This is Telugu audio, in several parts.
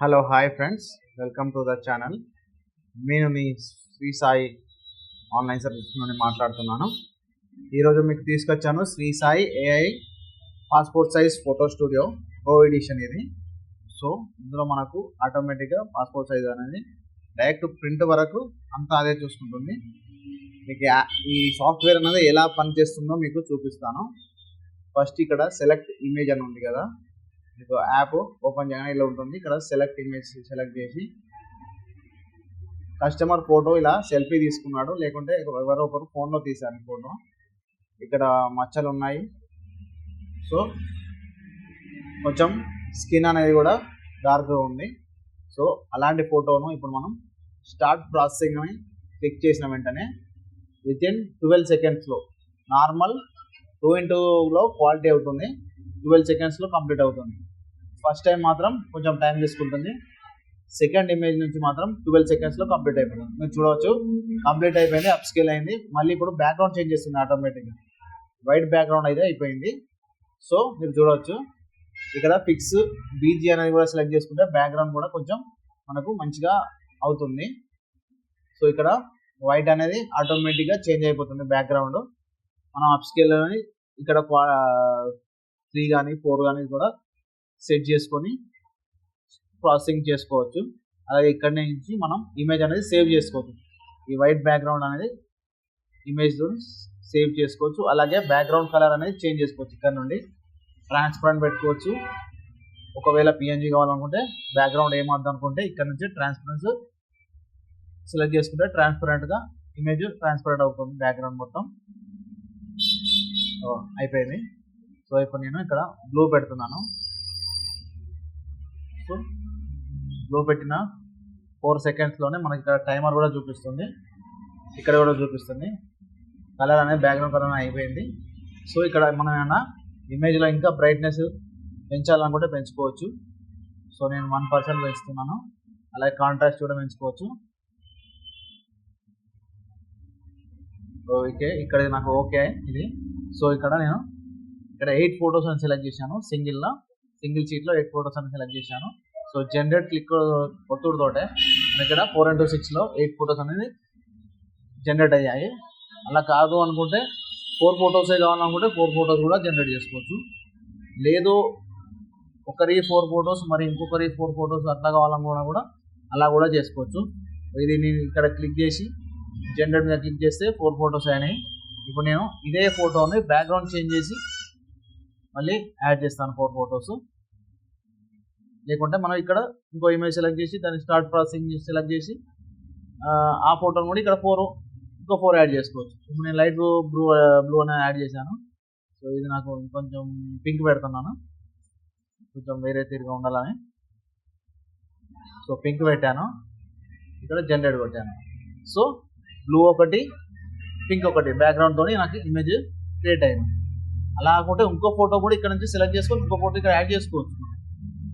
Hello hi friends, welcome to the channel. నేను మీ శ్రీ సాయి ఆన్లైన్ సర్వీస్ నుండి మాట్లాడుతున్నాను. ఈరోజు మీకు తీసుకొచ్చాను Sri Sai AI passport size photo studio pro edition. ఇది సో ఇందులో మనకు ఆటోమేటిక్గా పాస్పోర్ట్ సైజ్ అనేది డైరెక్ట్ ప్రింట్ వరకు అంతా అదే చూసుకుంటుంది. మీకు ఈ సాఫ్ట్వేర్ అనేది ఎలా పనిచేస్తుందో మీకు చూపిస్తాను. ఫస్ట్ ఇక్కడ సెలెక్ట్ ఇమేజ్ అని ఉంది కదా, మీకు యాప్ ఓపెన్ చేయగానే ఇలా ఉంటుంది. ఇక్కడ సెలెక్ట్ ఇమేజ్ సెలెక్ట్ చేసి కస్టమర్ ఫోటో ఇలా సెల్ఫీ తీసుకున్నాడు, లేకుంటే ఎవరో ఒకరు ఫోన్లో తీశారు ఫోటో. ఇక్కడ మచ్చలు ఉన్నాయి. సో కొంచెం స్కిన్ అనేది కూడా డార్క్గా ఉంది. సో అలాంటి ఫోటోను ఇప్పుడు మనం స్టార్ట్ ప్రాసెసింగ్ అని క్లిక్ చేసిన వెంటనే వితిన్ 12 సెకండ్స్లో నార్మల్ 2:2లో క్వాలిటీ అవుతుంది, 12 సెకండ్స్లో కంప్లీట్ అవుతుంది. ఫస్ట్ టైం మాత్రం కొంచెం టైం తీసుకుంటుంది. సెకండ్ ఇమేజ్ నుంచి మాత్రం 12 సెకండ్స్లో కంప్లీట్ అయిపోతుంది. మీరు చూడవచ్చు, కంప్లీట్ అయిపోయింది, అప్ స్కేల్ అయింది. మళ్ళీ ఇప్పుడు బ్యాక్గ్రౌండ్ చేంజ్ చేస్తుంది ఆటోమేటిక్గా. వైట్ బ్యాక్గ్రౌండ్ అయితే అయిపోయింది. సో మీరు చూడవచ్చు, ఇక్కడ పిక్స్ బీజీ అనేది కూడా సెలెక్ట్ చేసుకుంటే బ్యాక్గ్రౌండ్ కూడా కొంచెం మనకు మంచిగా అవుతుంది. సో ఇక్కడ వైట్ అనేది ఆటోమేటిక్గా చేంజ్ అయిపోతుంది బ్యాక్గ్రౌండ్. మనం అప్ స్కేల్ అని ఇక్కడ 3 కానీ 4 కానీ కూడా సెట్ చేసుకొని ప్రాసెసింగ్ చేసుకోవచ్చు. అలాగే ఇక్కడ నుంచి మనం ఇమేజ్ అనేది సేవ్ చేసుకోవచ్చు. ఈ వైట్ బ్యాక్గ్రౌండ్ అనేది ఇమేజ్ సేవ్ చేసుకోవచ్చు. అలాగే బ్యాక్గ్రౌండ్ కలర్ అనేది చేంజ్ చేసుకోవచ్చు. ఇక్కడ నుండి ట్రాన్స్పరెంట్ పెట్టుకోవచ్చు. ఒకవేళ పిఎన్జీ కావాలనుకుంటే, బ్యాక్గ్రౌండ్ ఏమవుతుంది అనుకుంటే ఇక్కడ నుంచి ట్రాన్స్పరెన్స్ సెలెక్ట్ చేసుకుంటే ట్రాన్స్పరెంట్గా ఇమేజ్ ట్రాన్స్పరెంట్ అవుతుంది బ్యాక్గ్రౌండ్ మొత్తం. అయిపోయింది. సో ఇప్పుడు నేను ఇక్కడ బ్లూ పెడుతున్నాను. సో బ్లూ పెట్టిన 4 సెకండ్స్లోనే మనకి ఇక్కడ టైమర్ కూడా చూపిస్తుంది, ఇక్కడ కూడా చూపిస్తుంది. కలర్ అనేది బ్యాక్గ్రౌండ్ కలర్ అయిపోయింది. సో ఇక్కడ మనం ఏమైనా ఇమేజ్లో ఇంకా బ్రైట్నెస్ పెంచాలనుకుంటే పెంచుకోవచ్చు. సో నేను 1% పెంచుతున్నాను. అలాగే కాంట్రాస్ట్ కూడా పెంచుకోవచ్చు. ఓకే, ఇక్కడ నాకు ఓకే ఇది. సో ఇక్కడ నేను 8 ఫొటోస్ అని సెలెక్ట్ చేశాను. సింగిల్ షీట్లో 8 ఫొటోస్ అని సెలెక్ట్ చేశాను. సో జనరేట్ క్లిక్ ఒత్తుడుతోటే ఇక్కడ 4:6లో 8 ఫొటోస్ అనేది జనరేట్ అయ్యాయి. అలా కాదు అనుకుంటే 4 ఫొటోసే కావాలనుకుంటే 4 ఫొటోస్ కూడా జనరేట్ చేసుకోవచ్చు. లేదు ఒకరి 4 ఫొటోస్ మరి ఇంకొకరి 4 ఫొటోస్ అట్లా కావాలనుకున్నా కూడా అలా కూడా చేసుకోవచ్చు. ఇది నేను ఇక్కడ క్లిక్ చేసి జనరేట్ మీద క్లిక్ చేస్తే 4 ఫొటోస్ అయినాయి. ఇప్పుడు నేను ఇదే ఫోటోని బ్యాక్గ్రౌండ్ చేంజ్ చేసి మళ్ళీ యాడ్ చేస్తాను 4 ఫొటోస్. లేకుంటే మనం ఇక్కడ ఇంకో ఇమేజ్ సెలెక్ట్ చేసి దాన్ని స్టార్ట్ ప్రాసెసింగ్ సెలెక్ట్ చేసి ఆ ఫోటోని కూడా ఇక్కడ ఇంకో 4 యాడ్ చేసుకోవచ్చు. ఇప్పుడు నేను లైట్ బ్లూ అనేది యాడ్ చేశాను. సో ఇది నాకు కొంచెం పింక్ పెడుతున్నాను, కొంచెం వేరే తీరుగా ఉండాలని. సో పింక్ పెట్టాను, ఇక్కడ జనరేట్ కొట్టాను. సో బ్లూ ఒకటి పింక్ ఒకటి బ్యాక్గ్రౌండ్తో నాకు ఇమేజ్ క్రియేట్ అయింది. అలా కాకుంటే ఇంకో ఫోటో కూడా ఇక్కడ నుంచి సెలెక్ట్ చేసుకొని ఇంకో ఫోటో ఇక్కడ యాడ్ చేసుకోవచ్చు.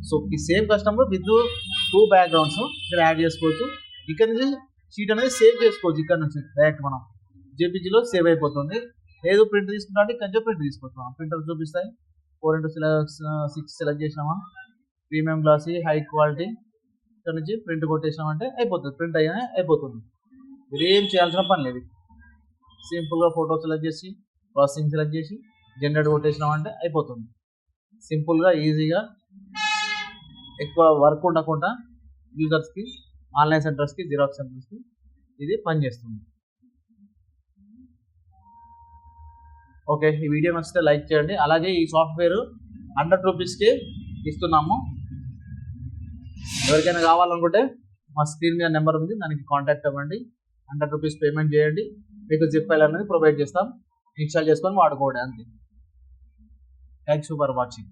సో ఈ సేమ్ కస్టమర్ విత్ 2 బ్యాక్గ్రౌండ్స్ ఇక్కడ యాడ్ చేసుకోవచ్చు. ఇక్కడ నుంచి షీట్ అనేది సేవ్ చేసుకోవచ్చు. ఇక్కడ నుంచి డైరెక్ట్ మనం జేపీజీలో సేవ్ అయిపోతుంది. లేదు ప్రింట్ తీసుకుంటే ఇక్కడ నుంచి ప్రింట్ తీసుకోవచ్చు. ప్రింటర్ చూపిస్తాయి. 4:6 సెలెక్ట్ చేసినామా, ప్రీమియం గ్లాసీ హై క్వాలిటీ, ఇక్కడ నుంచి ప్రింట్ కొట్టేసినామంటే అయిపోతుంది. ప్రింట్ అయిపోతుంది. మీరు ఏం చేయాల్సిన పని లేదు. సింపుల్గా ఫోటో సెలెక్ట్ చేసి ప్రాసెసింగ్ సెలెక్ట్ చేసి జనరేట్ కొట్టేసినామంటే అయిపోతుంది. సింపుల్గా ఈజీగా ఎక్కువ వర్క్ ఉండకుండా యూజర్స్కి, ఆన్లైన్ సెంటర్స్కి, జిరాక్స్ సెంటర్స్కి ఇది పనిచేస్తుంది. ఓకే, ఈ వీడియో నచ్చితే లైక్ చేయండి. అలాగే ఈ సాఫ్ట్వేర్ 100 రూపీస్కి ఇస్తున్నాము. ఎవరికైనా కావాలనుకుంటే మా స్క్రీన్ మీద నెంబర్ ఉంది, దానికి కాంటాక్ట్ అవ్వండి. 100 రూపీస్ పేమెంట్ చేయండి, మీకు జిప్ ఫైల్ అనేది ప్రొవైడ్ చేస్తాం. ఇన్స్టాల్ చేసుకొని వాడుకోండి అంతే. Thanks for watching.